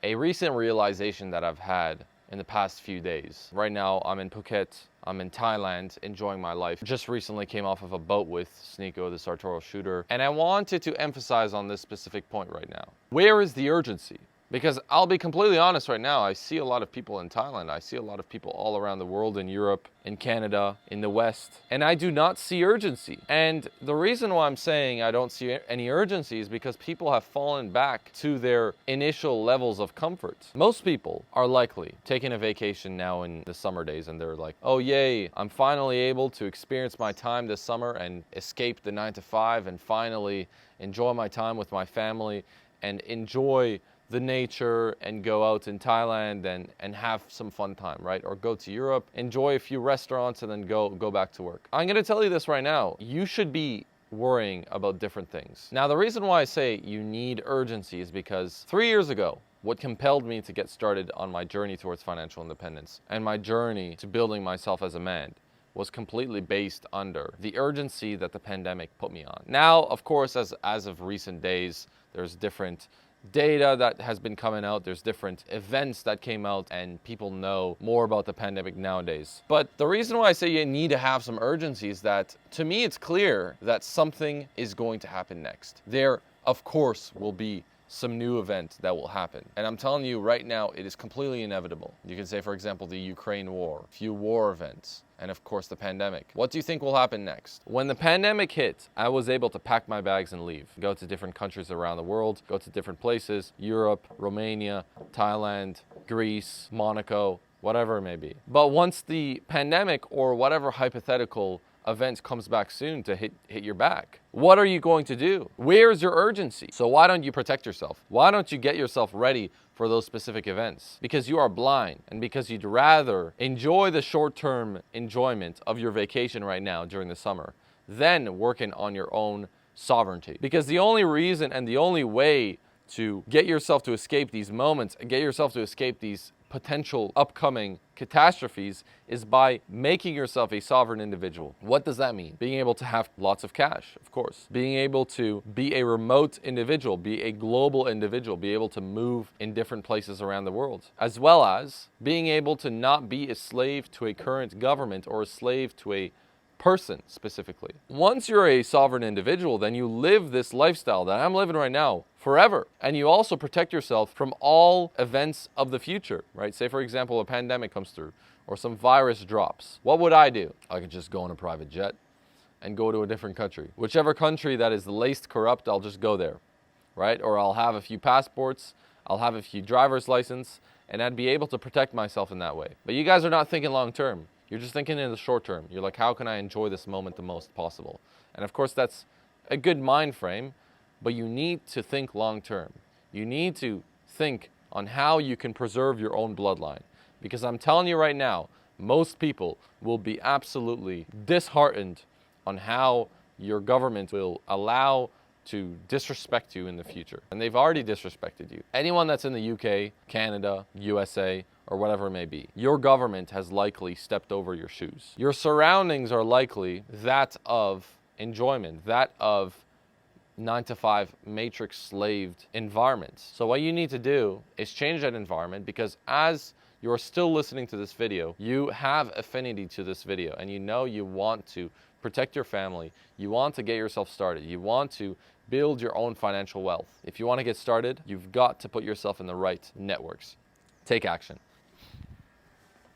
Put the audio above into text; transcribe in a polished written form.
a recent realization that I've had in the past few days. Right now, I'm in Phuket. I'm in Thailand, enjoying my life. Just recently came off of a boat with Sneeko, the sartorial shooter, and I wanted to emphasize on this specific point right now. Where is the urgency? Because I'll be completely honest right now, I see a lot of people in Thailand, I see a lot of people all around the world, in Europe, in Canada, in the West, and I do not see urgency. And the reason why I'm saying I don't see any urgency is because people have fallen back to their initial levels of comfort. Most people are likely taking a vacation now in the summer days and they're like, oh yay, I'm finally able to experience my time this summer and escape the 9 to 5 and finally enjoy my time with my family and enjoy the nature and go out in Thailand and have some fun time, right? Or go to Europe, enjoy a few restaurants and then go back to work. I'm gonna tell you this right now, you should be worrying about different things. Now, the reason why I say you need urgency is because 3 years ago, what compelled me to get started on my journey towards financial independence and my journey to building myself as a man was completely based under the urgency that the pandemic put me on. Now, of course, as of recent days, there's different data that has been coming out, there's different events that came out, and people know more about the pandemic nowadays. But the reason why I say you need to have some urgency is that, to me, it's clear that something is going to happen next. There, of course, will be some new event that will happen. And I'm telling you right now, it is completely inevitable. You can say, for example, the Ukraine war, a few war events, and of course the pandemic. What do you think will happen next? When the pandemic hit, I was able to pack my bags and leave. Go to different countries around the world, go to different places, Europe, Romania, Thailand, Greece, Monaco, whatever it may be. But once the pandemic or whatever hypothetical event comes back soon to hit your back, what are you going to do? Where's your urgency? So why don't you protect yourself? Why don't you get yourself ready for those specific events? Because you are blind and because you'd rather enjoy the short-term enjoyment of your vacation right now during the summer than working on your own sovereignty. Because the only reason and the only way to get yourself to escape these moments and get yourself to escape these potential upcoming catastrophes is by making yourself a sovereign individual. What does that mean? Being able to have lots of cash, of course. Being able to be a remote individual, be a global individual, be able to move in different places around the world, as well as being able to not be a slave to a current government or a slave to a person specifically. Once you're a sovereign individual, then you live this lifestyle that I'm living right now forever. And you also protect yourself from all events of the future, right? Say, for example, a pandemic comes through or some virus drops. What would I do? I could just go on a private jet and go to a different country. Whichever country that is the least corrupt, I'll just go there, right? Or I'll have a few passports, I'll have a few driver's license, and I'd be able to protect myself in that way. But you guys are not thinking long term. You're just thinking in the short term. You're like, how can I enjoy this moment the most possible? And of course, that's a good mind frame, but you need to think long term. You need to think on how you can preserve your own bloodline. Because I'm telling you right now, most people will be absolutely disheartened on how your government will allow to disrespect you in the future. And they've already disrespected you. Anyone that's in the UK, Canada, USA, or whatever it may be, your government has likely stepped over your shoes. Your surroundings are likely that of enjoyment, that of 9 to 5 matrix slaved environments. So what you need to do is change that environment, because as you're still listening to this video, you have affinity to this video and you know you want to protect your family, you want to get yourself started, you want to build your own financial wealth. If you want to get started, you've got to put yourself in the right networks. Take action.